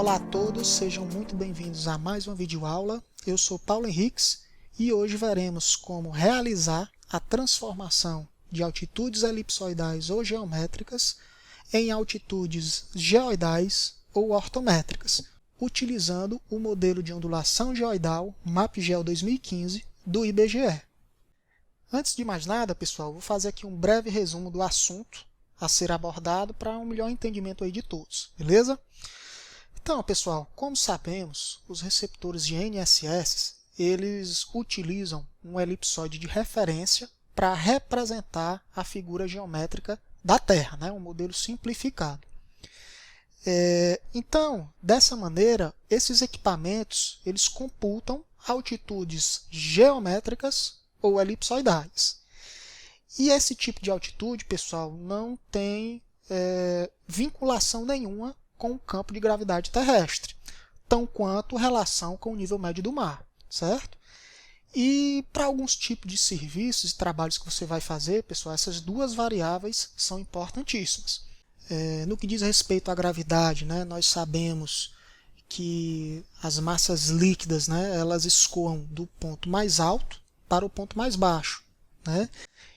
Olá a todos, sejam muito bem-vindos a mais uma videoaula. Eu sou Paulo Henriques e hoje veremos como realizar a transformação de altitudes elipsoidais ou geométricas em altitudes geoidais ou ortométricas, utilizando o modelo de ondulação geoidal MapGeol 2015 do IBGE. Antes de mais nada, pessoal, vou fazer aqui um breve resumo do assunto a ser abordado para um melhor entendimento aí de todos, beleza? Então, pessoal, como sabemos, os receptores de NSS, eles utilizam um elipsoide de referência para representar a figura geométrica da Terra, né? Um modelo simplificado. Então, dessa maneira, esses equipamentos eles computam altitudes geométricas ou elipsoidais. E esse tipo de altitude, pessoal, não tem vinculação nenhuma com o campo de gravidade terrestre, tão quanto relação com o nível médio do mar, certo? E para alguns tipos de serviços e trabalhos que você vai fazer, pessoal, essas duas variáveis são importantíssimas. No que diz respeito à gravidade, né, nós sabemos que as massas líquidas, né, elas escoam do ponto mais alto para o ponto mais baixo, né?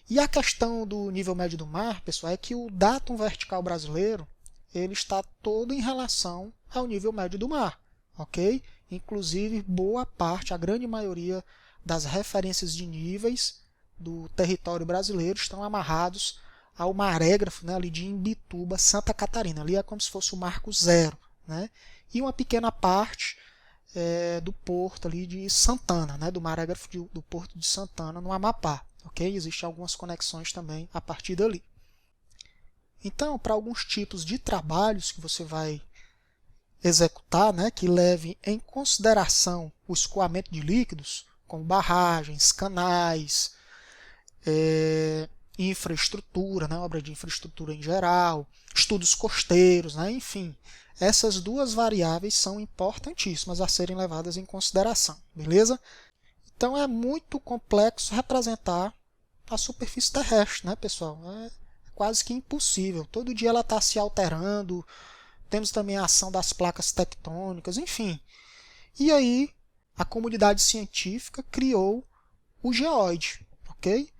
E a questão do nível médio do mar, pessoal, é que o datum vertical brasileiro ele está todo em relação ao nível médio do mar, ok? Inclusive, boa parte, a grande maioria das referências de níveis do território brasileiro estão amarrados ao marégrafo, né, ali de Imbituba, Santa Catarina. Ali é como se fosse o marco zero, né? E uma pequena parte do porto ali de Santana, né, do marégrafo do porto de Santana, no Amapá, ok? Existem algumas conexões também a partir dali. Então, para alguns tipos de trabalhos que você vai executar, né, que levem em consideração o escoamento de líquidos, como barragens, canais, infraestrutura, né, obra de infraestrutura em geral, estudos costeiros, né, enfim, essas duas variáveis são importantíssimas a serem levadas em consideração, beleza? Então é muito complexo representar a superfície terrestre, né, pessoal? Quase que impossível. Todo dia ela está se alterando. Temos também a ação das placas tectônicas, enfim. E aí a comunidade científica criou o geóide, ok?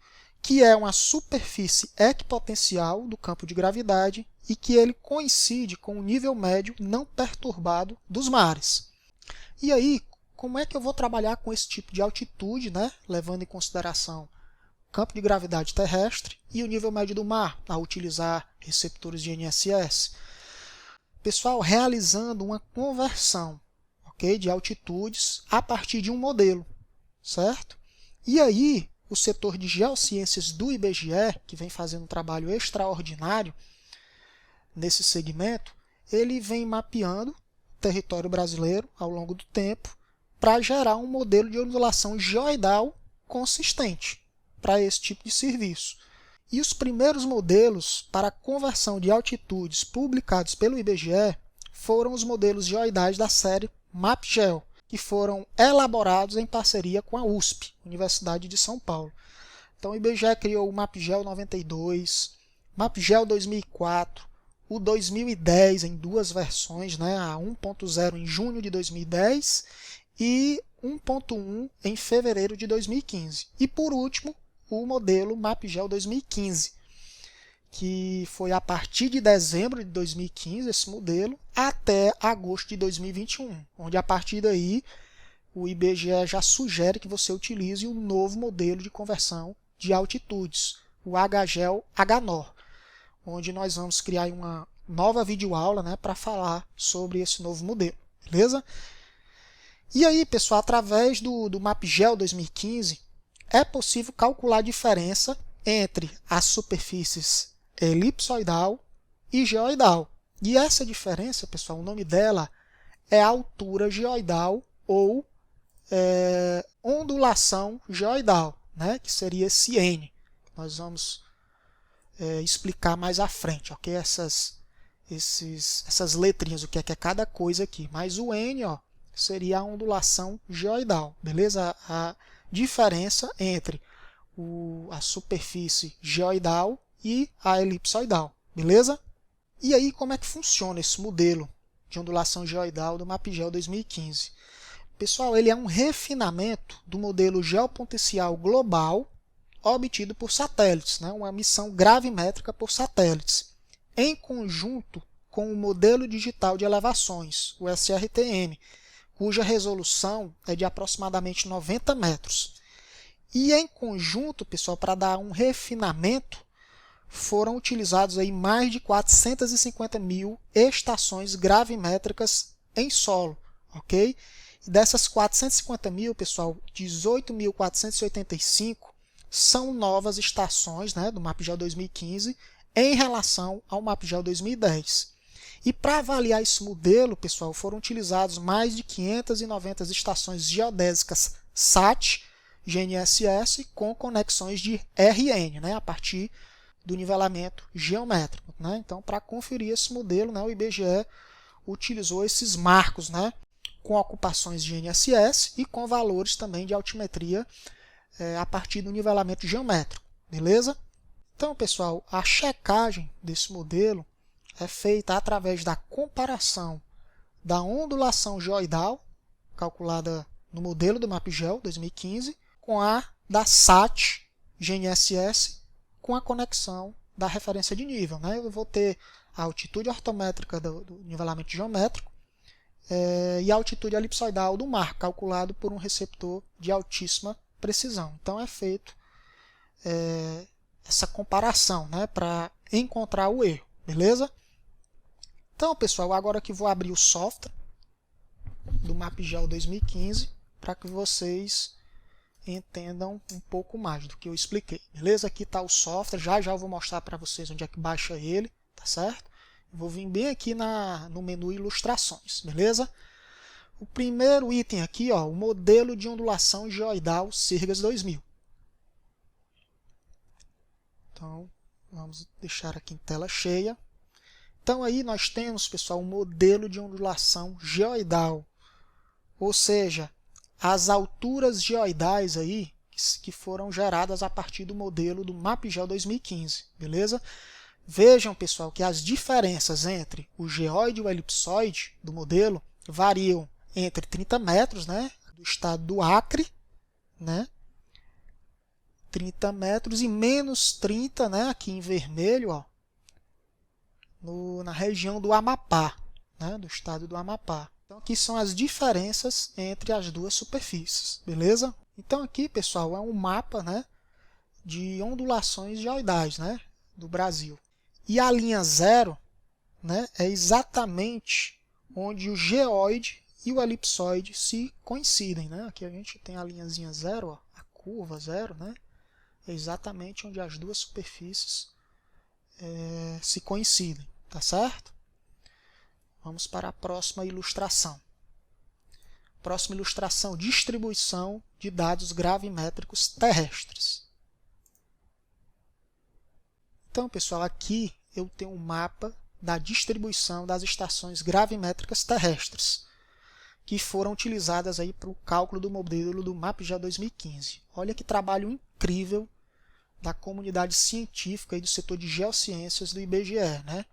Que é uma superfície equipotencial do campo de gravidade e que ele coincide com o nível médio não perturbado dos mares. E aí, como é que eu vou trabalhar com esse tipo de altitude, né? Levando em consideração campo de gravidade terrestre e o nível médio do mar, a utilizar receptores de NSS. Pessoal, realizando uma conversão, ok, de altitudes a partir de um modelo, certo? E aí, o setor de geociências do IBGE, que vem fazendo um trabalho extraordinário nesse segmento, ele vem mapeando o território brasileiro ao longo do tempo para gerar um modelo de ondulação geoidal consistente para esse tipo de serviço. E os primeiros modelos para conversão de altitudes publicados pelo IBGE foram os modelos geoidais da série MapGeol, que foram elaborados em parceria com a USP, Universidade de São Paulo. Então o IBGE criou o MapGeol 92, MapGeol 2004, o 2010 em duas versões, né, a 1.0 em junho de 2010 e 1.1 em fevereiro de 2015. E por último, o modelo MapGeol 2015, que foi a partir de dezembro de 2015, esse modelo, até agosto de 2021, onde a partir daí o IBGE já sugere que você utilize um novo modelo de conversão de altitudes, o HGEL HNOR, onde nós vamos criar uma nova videoaula, né, para falar sobre esse novo modelo, beleza? E aí, pessoal, através do MapGeol 2015, é possível calcular a diferença entre as superfícies elipsoidal e geoidal. E essa diferença, pessoal, o nome dela é altura geoidal ou ondulação geoidal, né? Que seria esse N. Nós vamos explicar mais à frente, ok? Essas letrinhas, o que é cada coisa aqui. Mas o N, ó, seria a ondulação geoidal, beleza? A diferença entre a superfície geoidal e a elipsoidal, beleza? E aí, como é que funciona esse modelo de ondulação geoidal do MapGeol 2015. Pessoal, ele é um refinamento do modelo geopotencial global obtido por satélites, né? Uma missão gravimétrica por satélites, em conjunto com o modelo digital de elevações, o SRTM, cuja resolução é de aproximadamente 90 metros. E em conjunto, pessoal, para dar um refinamento, foram utilizados aí mais de 450 mil estações gravimétricas em solo, ok? E dessas 450 mil, pessoal, 18.485 são novas estações, né, do MapGeol 2015 em relação ao MapGeol 2010. E para avaliar esse modelo, pessoal, foram utilizados mais de 590 estações geodésicas SAT, GNSS, com conexões de RN, né, a partir do nivelamento geométrico, né? Então, para conferir esse modelo, né, o IBGE utilizou esses marcos, né, com ocupações de GNSS e com valores também de altimetria a partir do nivelamento geométrico, beleza? Então, pessoal, a checagem desse modelo é feita através da comparação da ondulação geoidal, calculada no modelo do MapGeol 2015, com a da SAT GNSS, com a conexão da referência de nível, né? Eu vou ter a altitude ortométrica do nivelamento geométrico e a altitude elipsoidal do mar, calculado por um receptor de altíssima precisão. Então é feito essa comparação, né, para encontrar o erro, beleza? Então, pessoal, agora que vou abrir o software do MapGeol 2015 para que vocês entendam um pouco mais do que eu expliquei, beleza? Aqui está o software, já eu vou mostrar para vocês onde é que baixa ele, tá certo? Vou vir bem aqui no menu ilustrações, beleza? O primeiro item aqui, ó, o modelo de ondulação geoidal Sirgas 2000. Então, vamos deixar aqui em tela cheia. Então aí nós temos, pessoal, um modelo de ondulação geoidal, ou seja, as alturas geoidais aí que foram geradas a partir do modelo do MapGeol 2015, beleza? Vejam, pessoal, que as diferenças entre o geóide e o elipsoide do modelo variam entre 30 metros, né, do estado do Acre, né, 30 metros e menos 30, né, aqui em vermelho, ó, na região do Amapá, né, do estado do Amapá. Então, aqui são as diferenças entre as duas superfícies, beleza? Então, aqui, pessoal, é um mapa, né, de ondulações geoidais, né, do Brasil. E a linha zero, né, é exatamente onde o geóide e o elipsoide se coincidem, né? Aqui a gente tem a linhazinha zero, ó, a curva zero, né? É exatamente onde as duas superfícies se coincidem, tá certo? Vamos para a próxima ilustração. Próxima ilustração, distribuição de dados gravimétricos terrestres. Então, pessoal, aqui eu tenho um mapa da distribuição das estações gravimétricas terrestres, que foram utilizadas aí para o cálculo do modelo do MapGeol 2015. Olha que trabalho incrível da comunidade científica e do setor de geociências do IBGE, né?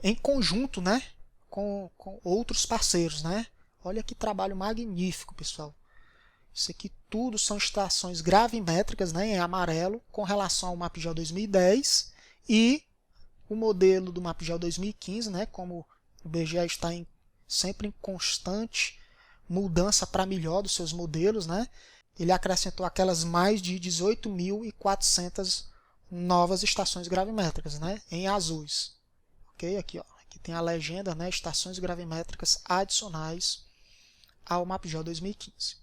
Em conjunto, né, com outros parceiros, né? Olha que trabalho magnífico, pessoal. Isso aqui tudo são estações gravimétricas, né, em amarelo com relação ao MapGeol 2010 e o modelo do MapGeol 2015, né, como o IBGE está sempre em constante mudança para melhor dos seus modelos, né? Ele acrescentou aquelas mais de 18.400 novas estações gravimétricas, né, em azuis. Ok? Aqui, ó, aqui tem a legenda, né, estações gravimétricas adicionais ao MapGeol 2015.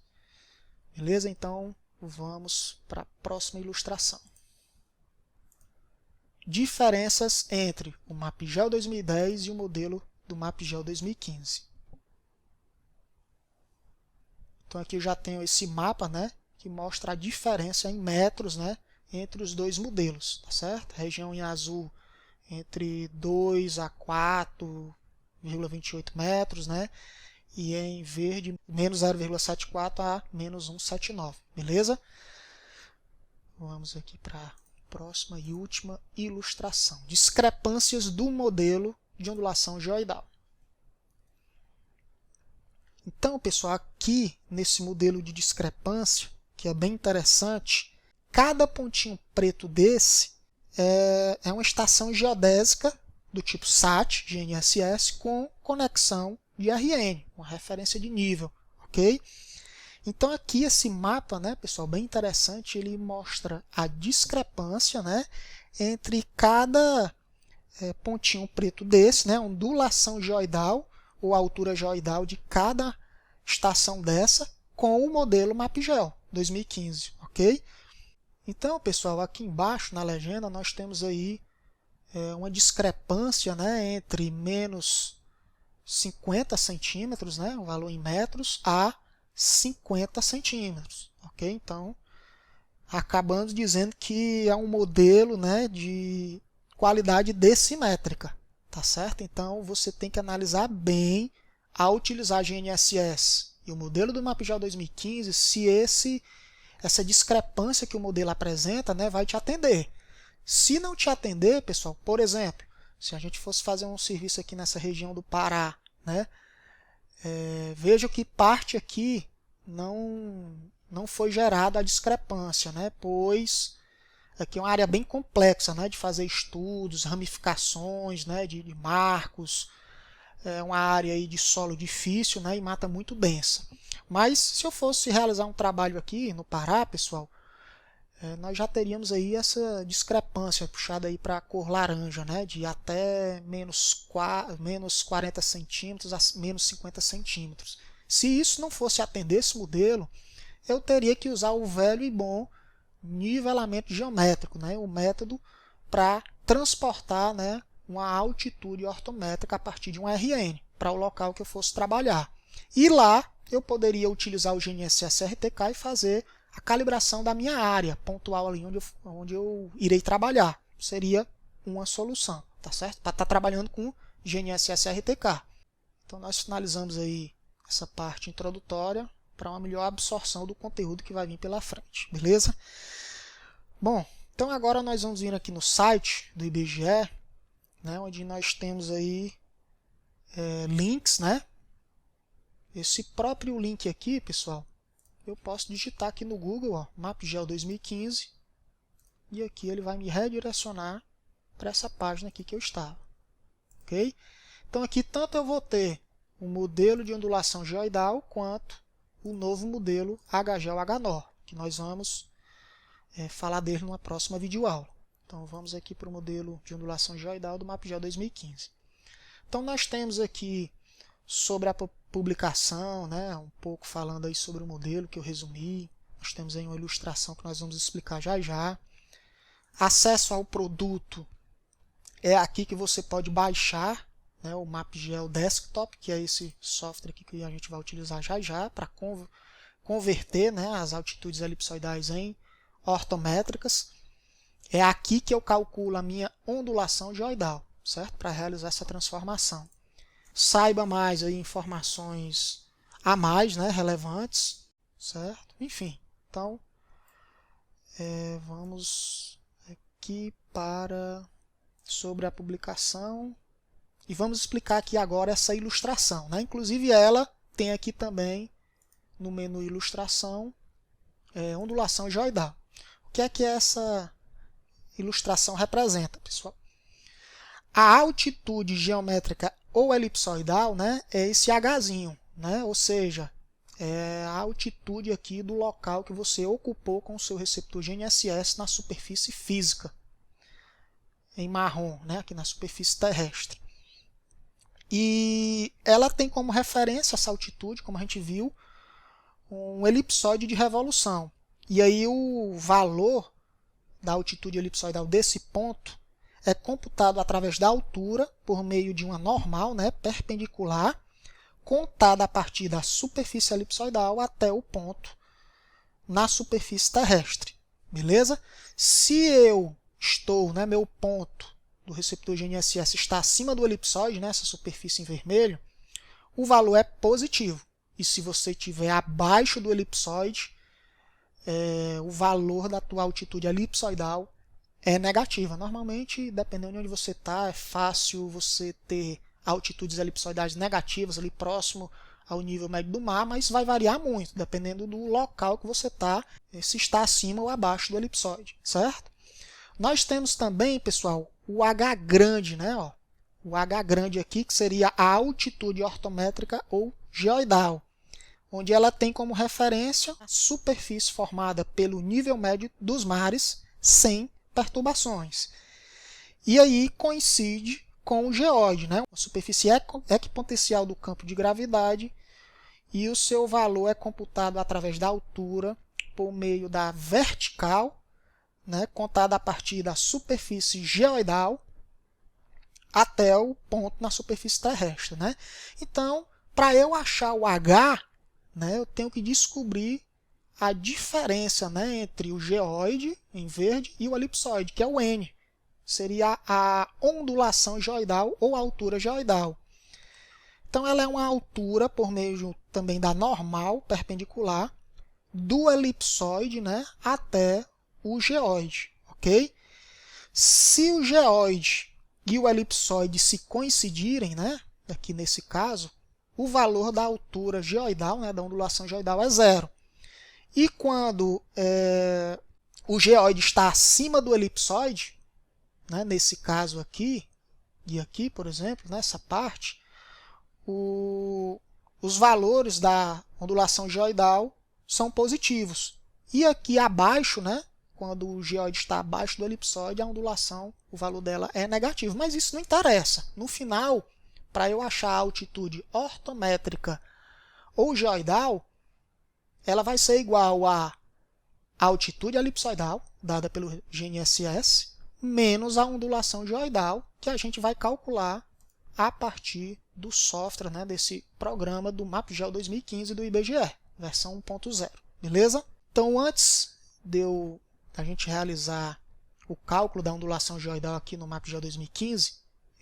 Beleza? Então, vamos para a próxima ilustração. Diferenças entre o MapGeol 2010 e o modelo do MapGeol 2015. Então aqui eu já tenho esse mapa, né, que mostra a diferença em metros, né, entre os dois modelos, tá certo? Região em azul entre 2 a 4,28 metros, né, e em verde menos 0,74 a menos 1,79, beleza? Vamos aqui para a próxima e última ilustração. Discrepâncias do modelo de ondulação geoidal. Então, pessoal, aqui nesse modelo de discrepância, que é bem interessante, cada pontinho preto desse é uma estação geodésica do tipo SAT, GNSS, com conexão de RN, uma referência de nível, ok? Então aqui esse mapa, né, pessoal, bem interessante, ele mostra a discrepância, né, entre cada pontinho preto desse, né, ondulação geoidal ou altura geoidal de cada estação dessa com o modelo MapGeol 2015, ok? Então, pessoal, aqui embaixo na legenda nós temos aí uma discrepância, né, entre menos 50 centímetros, né, um valor em metros, a 50 centímetros, ok? Então, acabamos dizendo que é um modelo, né, de qualidade decimétrica, tá certo? Então, você tem que analisar bem ao utilizar a GNSS e o modelo do MapGeol 2015, se essa discrepância que o modelo apresenta, né, vai te atender. Se não te atender, pessoal, por exemplo, se a gente fosse fazer um serviço aqui nessa região do Pará, né, veja que parte aqui não foi gerada a discrepância, né, pois aqui é uma área bem complexa, né, de fazer estudos, ramificações, né, de marcos, é uma área aí de solo difícil, né, e mata muito densa. Mas se eu fosse realizar um trabalho aqui no Pará, pessoal, nós já teríamos aí essa discrepância puxada aí para a cor laranja, né, de até menos 40 centímetros a menos 50 centímetros. Se isso não fosse atender esse modelo, eu teria que usar o velho e bom nivelamento geométrico, né, o método para transportar, né, uma altitude ortométrica a partir de um RN para o local que eu fosse trabalhar. E lá eu poderia utilizar o GNSS RTK e fazer a calibração da minha área pontual ali onde eu irei trabalhar. Seria uma solução, tá certo? Para estar trabalhando com GNSS RTK. Então nós finalizamos aí essa parte introdutória para uma melhor absorção do conteúdo que vai vir pela frente, beleza? Bom, então agora nós vamos vir aqui no site do IBGE, né, onde nós temos aí links, né? Esse próprio link aqui, pessoal, eu posso digitar aqui no Google, ó, MapGeol 2015, e aqui ele vai me redirecionar para essa página aqui que eu estava, ok? Então aqui tanto eu vou ter o modelo de ondulação geoidal quanto o novo modelo HGeol-HNOR, que nós vamos falar dele numa próxima videoaula. Então vamos aqui para o modelo de ondulação geoidal do MapGeol 2015. Então nós temos aqui sobre a publicação, né, um pouco falando aí sobre o modelo que eu resumi. Nós temos aí uma ilustração que nós vamos explicar já já. Acesso ao produto é aqui que você pode baixar, né, o MapGeol Desktop, que é esse software aqui que a gente vai utilizar já já para converter, né, as altitudes elipsoidais em ortométricas. É aqui que eu calculo a minha ondulação geoidal, certo? Para realizar essa transformação. Saiba mais aí informações a mais, né, relevantes, certo? Enfim, então vamos aqui para sobre a publicação e vamos explicar aqui agora essa ilustração, né? Inclusive ela tem aqui também no menu ilustração ondulação geoidal. O que é essa ilustração representa, pessoal? A altitude geométrica ou elipsoidal, né, é esse Hzinho, né, ou seja, é a altitude aqui do local que você ocupou com o seu receptor GNSS na superfície física, em marrom, né, aqui na superfície terrestre. E ela tem como referência essa altitude, como a gente viu, um elipsoide de revolução. E aí o valor da altitude elipsoidal desse ponto é computado através da altura por meio de uma normal, né, perpendicular, contada a partir da superfície elipsoidal até o ponto na superfície terrestre. Beleza? Se eu estou, né, meu ponto do receptor GNSS está acima do elipsoide, né, essa superfície em vermelho, o valor é positivo. E se você estiver abaixo do elipsoide, o valor da tua altitude elipsoidal é negativa. Normalmente, dependendo de onde você está, é fácil você ter altitudes elipsoidais negativas ali próximo ao nível médio do mar, mas vai variar muito, dependendo do local que você está, se está acima ou abaixo do elipsoide, certo? Nós temos também, pessoal, o H grande, né? Ó, o H grande aqui, que seria a altitude ortométrica ou geoidal, onde ela tem como referência a superfície formada pelo nível médio dos mares sem perturbações. E aí coincide com o geóide, né? A superfície equipotencial do campo de gravidade, e o seu valor é computado através da altura por meio da vertical, né, contada a partir da superfície geoidal até o ponto na superfície terrestre, né? Então, para eu achar o H, né, eu tenho que descobrir a diferença, né, entre o geóide, em verde, e o elipsoide, que é o N. Seria a ondulação geoidal ou altura geoidal. Então, ela é uma altura por meio também da normal perpendicular do elipsoide, né, até o geóide, ok? Se o geóide e o elipsoide se coincidirem, né, aqui nesse caso, o valor da altura geoidal, né, da ondulação geoidal é zero. E quando o geóide está acima do elipsoide, né, nesse caso aqui, e aqui, por exemplo, nessa parte, os valores da ondulação geoidal são positivos. E aqui abaixo, né, quando o geóide está abaixo do elipsoide, a ondulação, o valor dela é negativo. Mas isso não interessa. No final, para eu achar a altitude ortométrica ou geoidal, ela vai ser igual a altitude elipsoidal, dada pelo GNSS, menos a ondulação geoidal, que a gente vai calcular a partir do software, né, desse programa do MapGeo 2015 do IBGE, versão 1.0. Beleza? Então, antes de a gente realizar o cálculo da ondulação geoidal aqui no MapGeo 2015,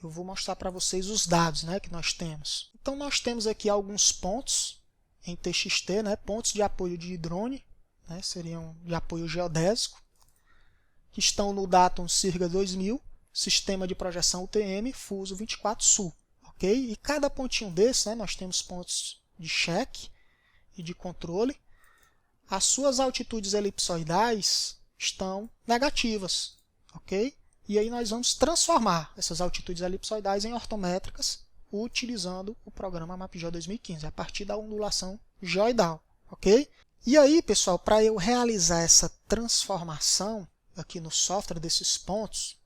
eu vou mostrar para vocês os dados, né, que nós temos. Então, nós temos aqui alguns pontos em TXT, né, pontos de apoio de drone, né, seriam de apoio geodésico, que estão no Datum CIRGA 2000, Sistema de Projeção UTM, Fuso 24 Sul. Okay? E cada pontinho desse, né, nós temos pontos de check e de controle. As suas altitudes elipsoidais estão negativas. Okay? E aí nós vamos transformar essas altitudes elipsoidais em ortométricas utilizando o programa MapGeo 2015, a partir da ondulação geoidal. Okay? E aí, pessoal, para eu realizar essa transformação aqui no software desses pontos,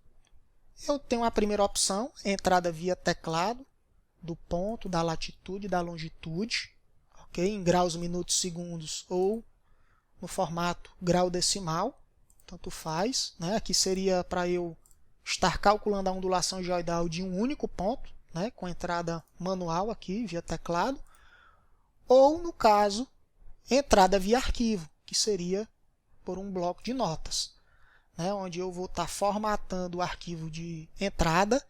eu tenho a primeira opção, entrada via teclado, do ponto, da latitude e da longitude, okay? Em graus, minutos, segundos ou no formato grau decimal, tanto faz. Né? Aqui seria para eu estar calculando a ondulação geoidal de um único ponto, né? Com entrada manual aqui via teclado, ou no caso, entrada via arquivo, que seria por um bloco de notas, né? Onde eu vou estar formatando o arquivo de entrada,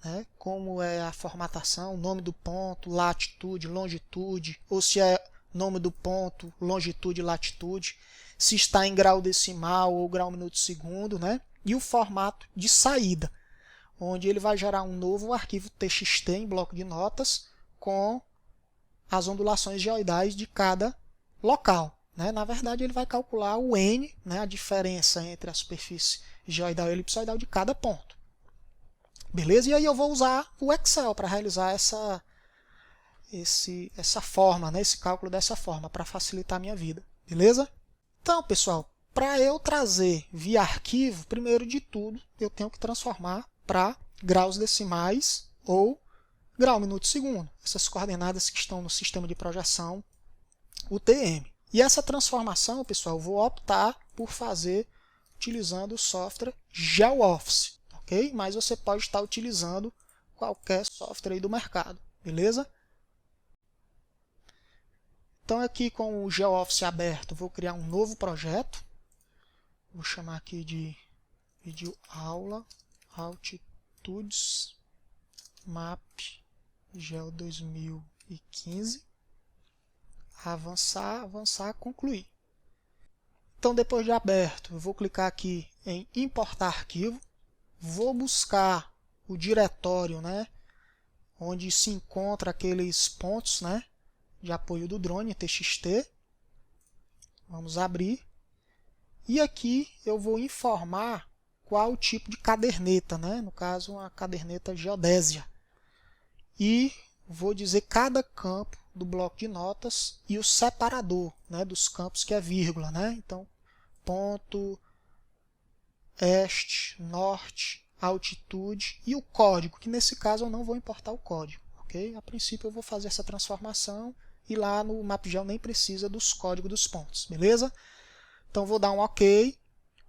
né, como é a formatação, nome do ponto, latitude, longitude, ou se é nome do ponto, longitude, latitude, se está em grau decimal ou grau minuto segundo, né, e o formato de saída, onde ele vai gerar um novo arquivo TXT em bloco de notas com as ondulações geoidais de cada local. Né? Na verdade, ele vai calcular o N, né, a diferença entre a superfície geoidal e elipsoidal de cada ponto. Beleza? E aí eu vou usar o Excel para realizar essa forma, né? Esse cálculo dessa forma, para facilitar a minha vida. Beleza? Então, pessoal, para eu trazer via arquivo, primeiro de tudo, eu tenho que transformar para graus decimais ou grau, minuto, segundo. Essas coordenadas que estão no sistema de projeção UTM. E essa transformação, pessoal, eu vou optar por fazer utilizando o software GeoOffice. Okay? Mas você pode estar utilizando qualquer software aí do mercado, beleza? Então aqui com o GeoOffice aberto, vou criar um novo projeto. Vou chamar aqui de vídeo aula altitudes MapGeo 2015. Avançar, concluir. Então depois de aberto, eu vou clicar aqui em importar arquivo. Vou buscar o diretório, né, onde se encontra aqueles pontos, né, de apoio do drone, TXT. Vamos abrir. E aqui eu vou informar qual o tipo de caderneta, né? No caso, uma caderneta geodésia. E vou dizer cada campo do bloco de notas e o separador, né, dos campos, que é vírgula, né? Então, ponto, este, norte, altitude e o código, que nesse caso eu não vou importar o código, ok? A princípio eu vou fazer essa transformação e lá no MapGeo nem precisa dos códigos dos pontos, beleza? Então vou dar um OK,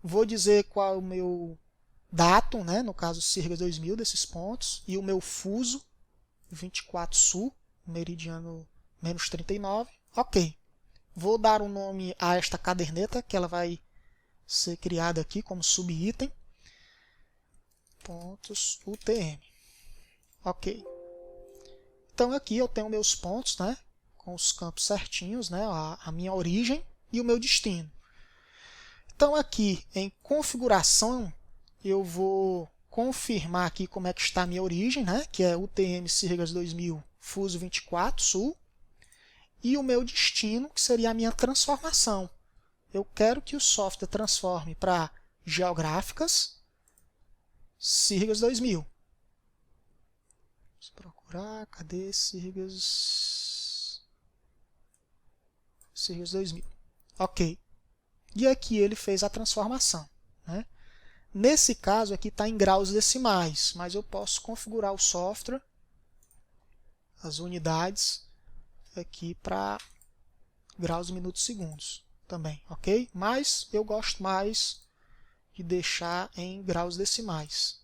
vou dizer qual é o meu datum, né? No caso Sirgas 2000 desses pontos, e o meu fuso, 24 sul, meridiano menos 39, ok. Vou dar um nome a esta caderneta, que ela vai ser criada aqui como subitem, pontos UTM, ok. Então aqui eu tenho meus pontos, né, com os campos certinhos, né, a minha origem e o meu destino. Então aqui em configuração eu vou confirmar aqui como é que está a minha origem, né, que é UTM Sirgas 2000 fuso 24 sul, e o meu destino, que seria a minha transformação. Eu quero que o software transforme para geográficas Sirgas 2000. Vamos procurar, cadê Sirgas 2000. Ok. E aqui ele fez a transformação, né? Nesse caso aqui está em graus decimais, mas eu posso configurar o software, as unidades, aqui para graus, minutos, segundos também, ok? Mas eu gosto mais de deixar em graus decimais.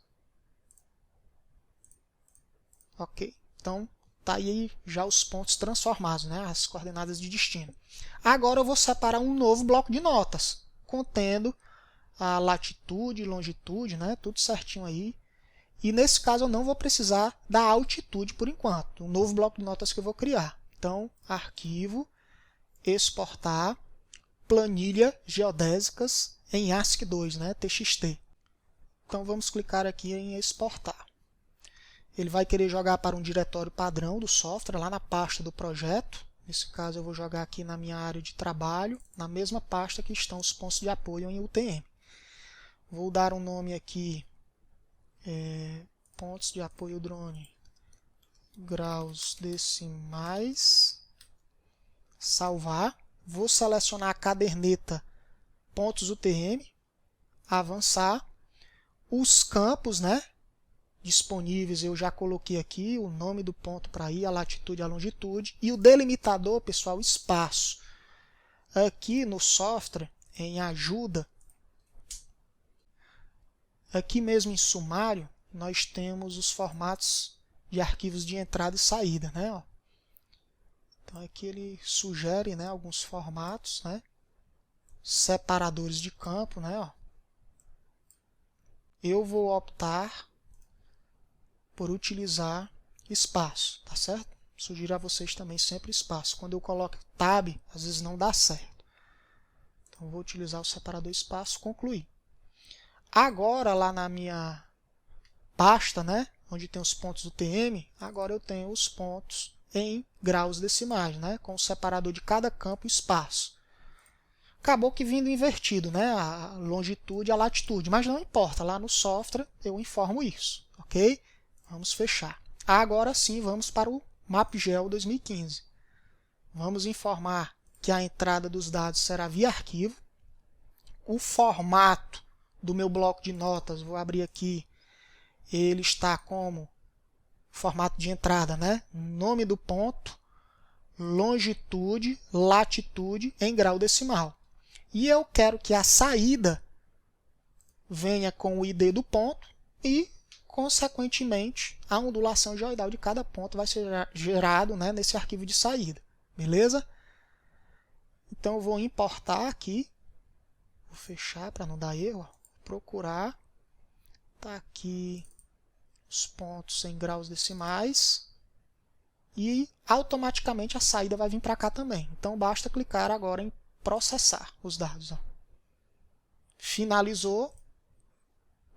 Ok, então tá aí já os pontos transformados, né? As coordenadas de destino. Agora eu vou separar um novo bloco de notas, contendo a latitude e longitude, né? Tudo certinho aí. E nesse caso eu não vou precisar da altitude por enquanto, um novo bloco de notas que eu vou criar. Então, arquivo, exportar, planilha geodésicas em ASCII2, né? TXT. Então vamos clicar aqui em exportar. Ele vai querer jogar para um diretório padrão do software, lá na pasta do projeto. Nesse caso eu vou jogar aqui na minha área de trabalho, na mesma pasta que estão os pontos de apoio em UTM. Vou dar um nome aqui, pontos de apoio drone, graus decimais, salvar. Vou selecionar a caderneta pontos UTM, avançar. Os campos, né, disponíveis eu já coloquei aqui, o nome do ponto para ir, a latitude e a longitude, e o delimitador, pessoal, espaço. Aqui no software, em ajuda, aqui mesmo em sumário, nós temos os formatos de arquivos de entrada e saída, né? Ó. Então aqui ele sugere, né, alguns formatos, né? Separadores de campo, né? Ó. Eu vou optar por utilizar espaço, tá certo? Sugiro a vocês também sempre espaço. Quando eu coloco tab, às vezes não dá certo. Então vou utilizar o separador espaço, concluir. Agora lá na minha pasta, né, onde tem os pontos do TM, agora eu tenho os pontos em graus decimais, né, com o separador de cada campo espaço. Acabou que vindo invertido, né, a longitude e a latitude, mas não importa, lá no software eu informo isso, ok? Vamos fechar. Agora sim, vamos para o MapGeo 2015. Vamos informar que a entrada dos dados será via arquivo. O formato do meu bloco de notas, vou abrir aqui, ele está como formato de entrada, né? Nome do ponto, longitude, latitude em grau decimal. E eu quero que a saída venha com o ID do ponto e, consequentemente, a ondulação geoidal de cada ponto vai ser gerado, né, nesse arquivo de saída. Beleza? Então eu vou importar aqui, vou fechar para não dar erro, procurar, tá aqui os pontos em graus decimais e automaticamente a saída vai vir para cá também. Então basta clicar agora em processar os dados. Ó. Finalizou.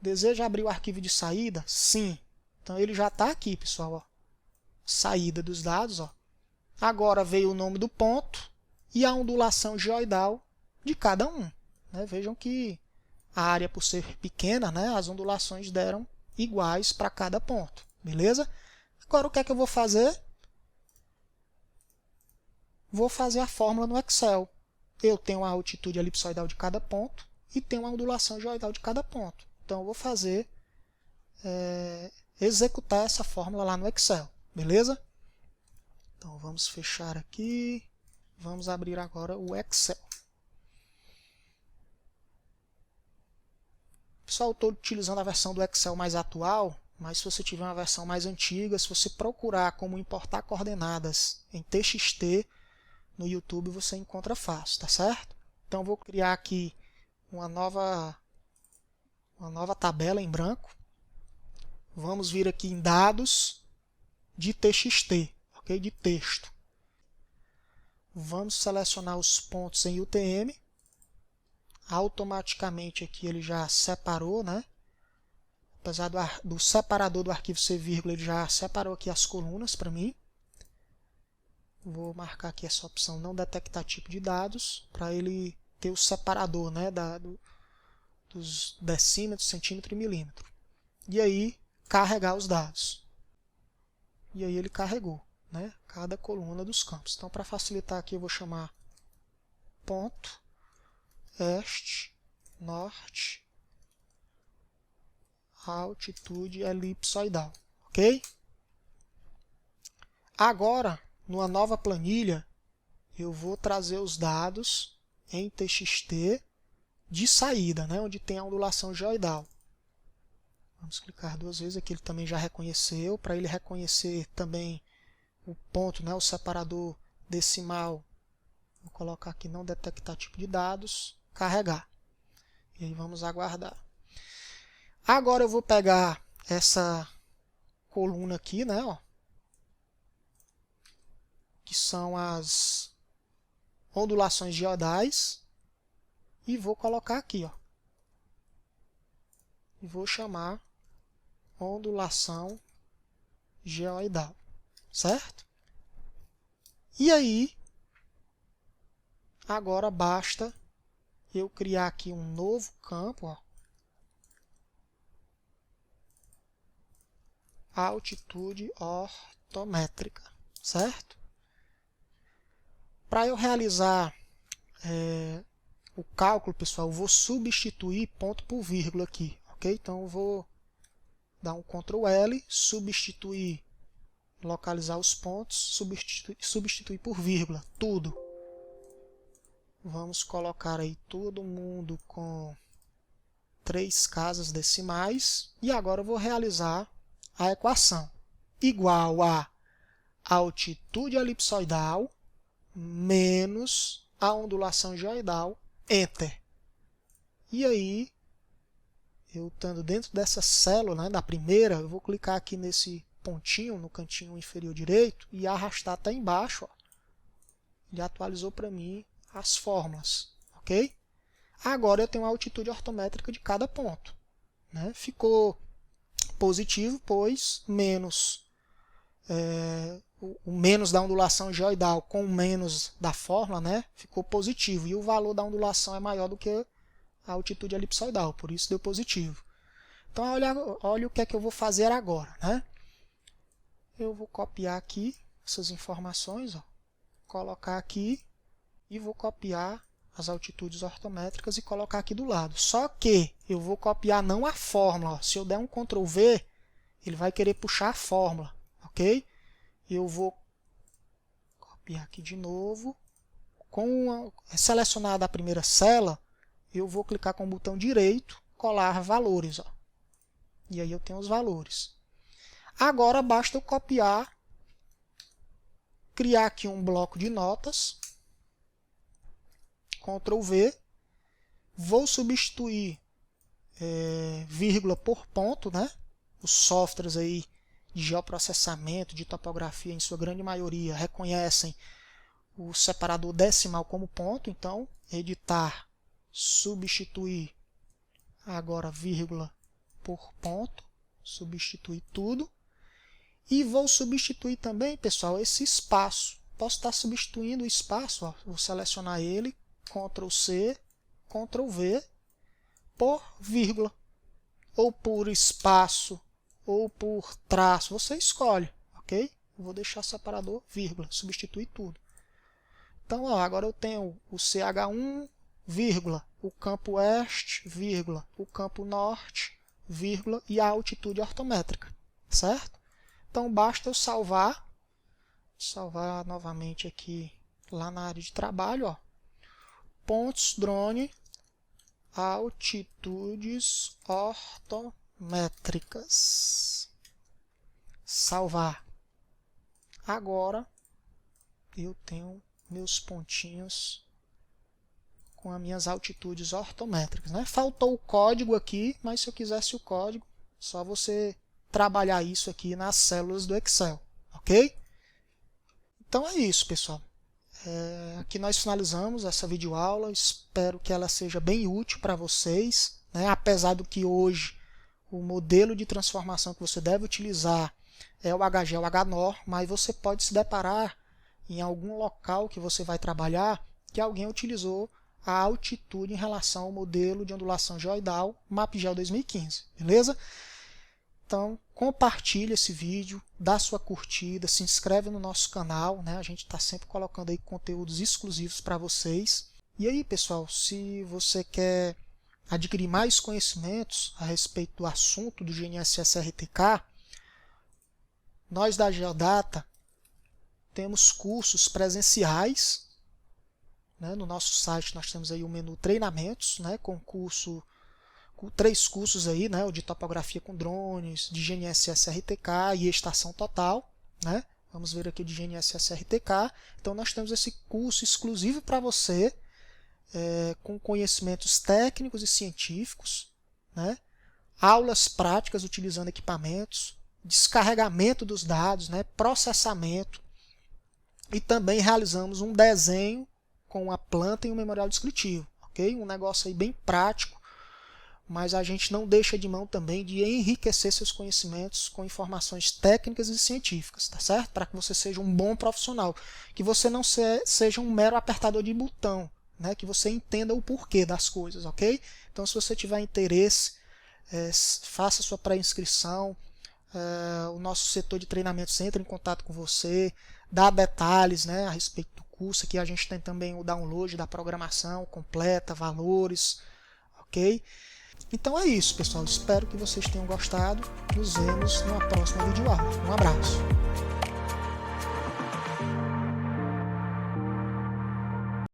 Deseja abrir o arquivo de saída? Sim. Então ele já está aqui, pessoal. Ó. Saída dos dados. Ó. Agora veio o nome do ponto e a ondulação geoidal de cada um. Né? Vejam que a área, por ser pequena, né, as ondulações deram iguais para cada ponto. Beleza? Agora o que é que eu vou fazer? Vou fazer a fórmula no Excel. Eu tenho a altitude elipsoidal de cada ponto e tenho a ondulação geoidal de cada ponto. Então eu vou fazer, executar essa fórmula lá no Excel. Beleza? Então vamos fechar aqui. Vamos abrir agora o Excel. Pessoal, estou utilizando a versão do Excel mais atual, mas se você tiver uma versão mais antiga, se você procurar como importar coordenadas em TXT no YouTube, você encontra fácil, tá certo? Então vou criar aqui uma nova tabela em branco. Vamos vir aqui em dados de TXT, ok? De texto. Vamos selecionar os pontos em UTM. Automaticamente aqui ele já separou, né? Apesar do separador do arquivo ser vírgula, ele já separou aqui as colunas para mim. Vou marcar aqui essa opção não detectar tipo de dados, para ele ter o separador, né, dos decímetros, centímetro e milímetro. E aí carregar os dados. E aí ele carregou, né, cada coluna dos campos. Então para facilitar aqui eu vou chamar ponto, este, norte, altitude elipsoidal, ok? Agora, numa nova planilha, eu vou trazer os dados em TXT de saída, né, onde tem a ondulação geoidal. Vamos clicar duas vezes, aqui ele também já reconheceu, para ele reconhecer também o ponto, né, o separador decimal. Vou colocar aqui não detectar tipo de dados, carregar. E aí vamos aguardar. Agora eu vou pegar essa coluna aqui, né, ó, que são as ondulações geoidais, e vou colocar aqui, ó. E vou chamar ondulação geoidal, certo? E aí, agora basta eu criar aqui um novo campo, ó, altitude ortométrica, certo? Para eu realizar o cálculo, pessoal, eu vou substituir ponto por vírgula aqui, ok? Então eu vou dar um Ctrl L, substituir, localizar os pontos, substituir por vírgula, tudo. Vamos colocar aí todo mundo com 3 casas decimais. E agora eu vou realizar a equação. Igual a altitude elipsoidal menos a ondulação geoidal, Enter. E aí, eu estando dentro dessa célula, né, da primeira, eu vou clicar aqui nesse pontinho, no cantinho inferior direito, e arrastar até embaixo. Ó. Ele atualizou para mim as fórmulas, ok? Agora eu tenho a altitude ortométrica de cada ponto. Né? Ficou positivo, pois menos o menos da ondulação geoidal com o menos da fórmula, né, ficou positivo. E o valor da ondulação é maior do que a altitude elipsoidal, por isso deu positivo. Então olha o que é que eu vou fazer agora. Né? Eu vou copiar aqui essas informações, ó, colocar aqui e vou copiar as altitudes ortométricas e colocar aqui do lado. Só que eu vou copiar não a fórmula. Ó. Se eu der um Ctrl V, ele vai querer puxar a fórmula. Ok? Eu vou copiar aqui de novo. Selecionada a primeira célula, eu vou clicar com o botão direito, colar valores. Ó. E aí eu tenho os valores. Agora basta eu copiar, criar aqui um bloco de notas. Ctrl V. Vou substituir vírgula por ponto, né? Os softwares aí de geoprocessamento, de topografia, em sua grande maioria, reconhecem o separador decimal como ponto. Então, editar, substituir, agora vírgula por ponto, substituir tudo. E vou substituir também, pessoal, esse espaço posso estar substituindo o espaço, ó, vou selecionar ele, Ctrl C, Ctrl V, por vírgula, ou por espaço, ou por traço, você escolhe, ok? Eu vou deixar separador, vírgula, substituir tudo. Então, ó, agora eu tenho o CH1, vírgula, o campo oeste, vírgula, o campo norte, vírgula, e a altitude ortométrica, certo? Então, basta eu salvar novamente aqui, lá na área de trabalho, ó, pontos drone, altitudes ortométricas. Salvar. Agora eu tenho meus pontinhos com as minhas altitudes ortométricas, né? Faltou o código aqui, mas se eu quisesse o código, só você trabalhar isso aqui nas células do Excel, ok? Então é isso, pessoal. Aqui nós finalizamos essa videoaula, espero que ela seja bem útil para vocês, né? Apesar do que hoje o modelo de transformação que você deve utilizar é o HGL HNOR, mas você pode se deparar em algum local que você vai trabalhar que alguém utilizou a altitude em relação ao modelo de ondulação geoidal MapGeol 2015, beleza? Então, compartilhe esse vídeo, dá sua curtida, se inscreve no nosso canal, né? A gente está sempre colocando aí conteúdos exclusivos para vocês. E aí, pessoal, se você quer adquirir mais conhecimentos a respeito do assunto do GNSS RTK, nós da Geodata temos cursos presenciais, né? No nosso site nós temos aí o menu treinamentos, né? Com 3 cursos aí, né? O de topografia com drones, de GNSS RTK e estação total, né? Vamos ver aqui de GNSS RTK. Então nós temos esse curso exclusivo para você, com conhecimentos técnicos e científicos, né? Aulas práticas utilizando equipamentos, descarregamento dos dados, né? Processamento, e também realizamos um desenho com uma planta e um memorial descritivo, ok? Um negócio aí bem prático, mas a gente não deixa de mão também de enriquecer seus conhecimentos com informações técnicas e científicas, tá certo? Para que você seja um bom profissional, que você não seja um mero apertador de botão, né? Que você entenda o porquê das coisas, ok? Então, se você tiver interesse, faça sua pré-inscrição, o nosso setor de treinamentos entra em contato com você, dá detalhes, né, a respeito do curso. Aqui a gente tem também o download da programação completa, valores, ok? Então é isso, pessoal. Espero que vocês tenham gostado. Nos vemos numa próxima videoaula. Um abraço.